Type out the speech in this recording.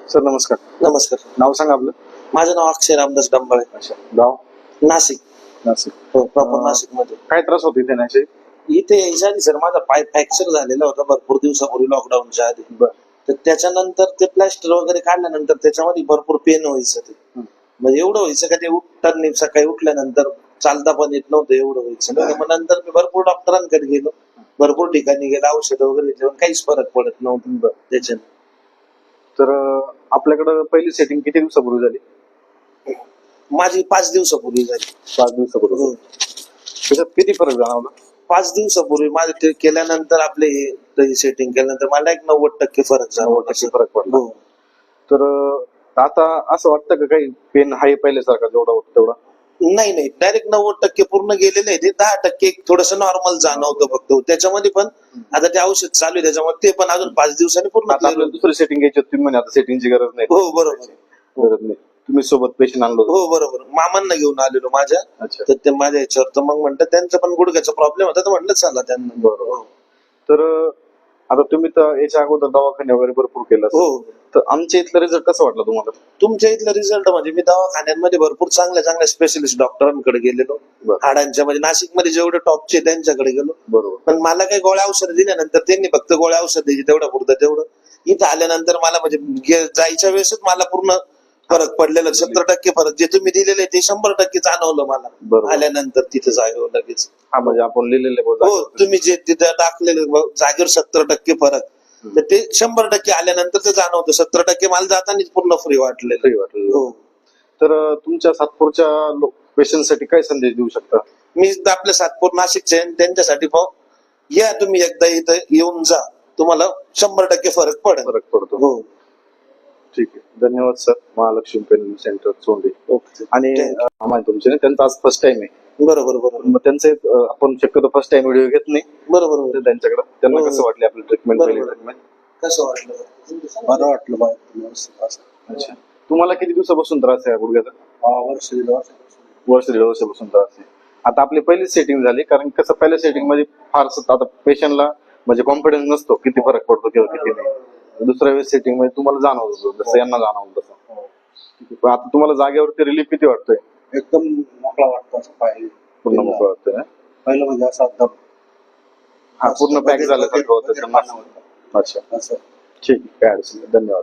Sir नमस्कार. नमस्कार. नाव सांगा आपलं. माझं नाव अक्षय रामदास डंबाळे. अच्छा. गाव. नाशिक. नाशिक. हो, प्रॉपर नाशिक मध्ये. काय त्रास होते इथे नाशिक? इथे यायच्या आधी सर माझा पाय फ्रॅक्चर झालेला होता भरपूर दिवसापूर्वी लॉकडाऊनच्या आधी. तर त्याच्यानंतर ते प्लॅस्टर वगैरे काढल्यानंतर त्याच्यामध्ये भरपूर पेन व्हायचं. ते म्हणजे एवढं व्हायचं का ते उठताना सकाळी उठल्यानंतर चालता पण येत नव्हतं, एवढं व्हायचं. मग नंतर मी भरपूर डॉक्टरांकडे गेलो, भरपूर ठिकाणी गेलो, औषधं वगैरे घेतली, पण काहीच फरक पडत नव्हतं त्याच्याने. तर आपल्याकडं पहिली सेटिंग किती दिवसापूर्वी झाली? माझी 5 दिवसापूर्वी झाली. 5 दिवसापूर्वी. हो. त्याच्यात किती फरक जाणवला? 5 दिवसापूर्वी माझं ते केल्यानंतर आपले हे सेटिंग केल्यानंतर मला एक 90% फरक झाला. 90% फरक पडला. हो. तर आता असं वाटतं का काही पेन आहे पहिल्यासारखा जेवढा होतं तेवढा? नाही, डायरेक्ट 90% पूर्ण गेलेलं आहे. ते 10% थोडस नॉर्मल जाणवतं फक्त. त्याच्यामध्ये पण आता ते औषध चालू आहे, त्याच्यामुळे ते पण अजून 5 दिवसांनी पूर्ण आता आपल्याला दुसरी सेटिंग घ्यायची होती, तुम्ही म्हणे आता सेटिंगची गरज नाही. हो बरोबर. गरज नाही. तुम्ही सोबत पेशंट आणलो? हो बरोबर. मामांना घेऊन आलेलो माझ्या. अच्छा. तर ते माझ्या याच्यावर तर मग म्हणतात त्यांचा पण गुडघ्याचा प्रॉब्लेम होता, तर म्हटलं चला त्यांना. बरोबर. तर आता तुम्ही तर याच्या अगोदर दवाखाने वगैरे भरपूर केलं. हो. तर आमच्या इथलं रिझल्ट कसं वाटलं तुम्हाला? तुमच्या इथला रिझल्ट म्हणजे मी दवाखान्यांमध्ये भरपूर चांगल्या स्पेशलिस्ट डॉक्टरांकडे गेलेलो. हाडांच्या म्हणजे नाशिकमध्ये जेवढे टॉपचे त्यांच्याकडे गेलो. बरोबर. पण मला काही गोळ्या औषध दिल्यानंतर त्यांनी फक्त गोळ्या औषध द्यायची तेवढं पुरतं तेवढं. इथं आल्यानंतर मला म्हणजे जायच्या वेळेसच मला पूर्ण फरक पडलेला. 70% फरक जे तुम्ही दिलेले ते 100% जाणवलं मला आल्यानंतर तिथं जागेवर लगेच. हा म्हणजे आपण लिहिलेले. हो, तुम्ही जे तिथं टाकलेले जागेवर 70% फरक, तर ते 100% आल्यानंतर ते जाणवतं. 70% मला जातानाच पूर्ण फ्री वाटलेलं. हो. तर तुमच्या सातपूरच्या पेशंटसाठी काय संदेश देऊ शकता? मी आपल्या सातपूर नाशिकचे त्यांच्यासाठी या तुम्ही एकदा इथं येऊन जा, तुम्हाला 100% फरक पडतो. हो. ठीक आहे. धन्यवाद sir. Mahalakshmi pen centre Chonde. Okay. आणि तुमचे त्यांचा आज फर्स्ट टाइम आहे. बरोबर. मग त्यांचे आपण शक्यतो फर्स्ट टाइम व्हिडिओ घेत नाही. बरोबर. त्यांच्याकडे त्यांना कसं वाटलं आपलं ट्रीटमेंट? पहिली ट्रीटमेंट कसं वाटलं? बरं वाटलं बाय. अच्छा. तुम्हाला किती दिवसापासून त्रास आहे गुडघ्याचा? वर्ष दीड वर्षापासून त्रास आहे. आता आपली पहिली सेटिंग झाली, कारण कसं पहिल्या सेटिंग मध्ये फारसं आता पेशंटला म्हणजे कॉन्फिडन्स नसतो किती फरक पडतो किंवा किती नाही. दुसऱ्या वेळेस सेटिंग मध्ये तुम्हाला जाणवत होतं जसं यांना जाणवलं तसं. आता तुम्हाला जागेवरती रिलीफ किती वाटतोय? एकदम मोकळा वाटतो असं पाय पूर्ण मोकळा वाटतोय. पहिलं म्हणजे असं एकदम पूर्ण पॅक झाल्यासारखं होतं. अच्छा. ठीक आहे. काय अडचण नाही. धन्यवाद.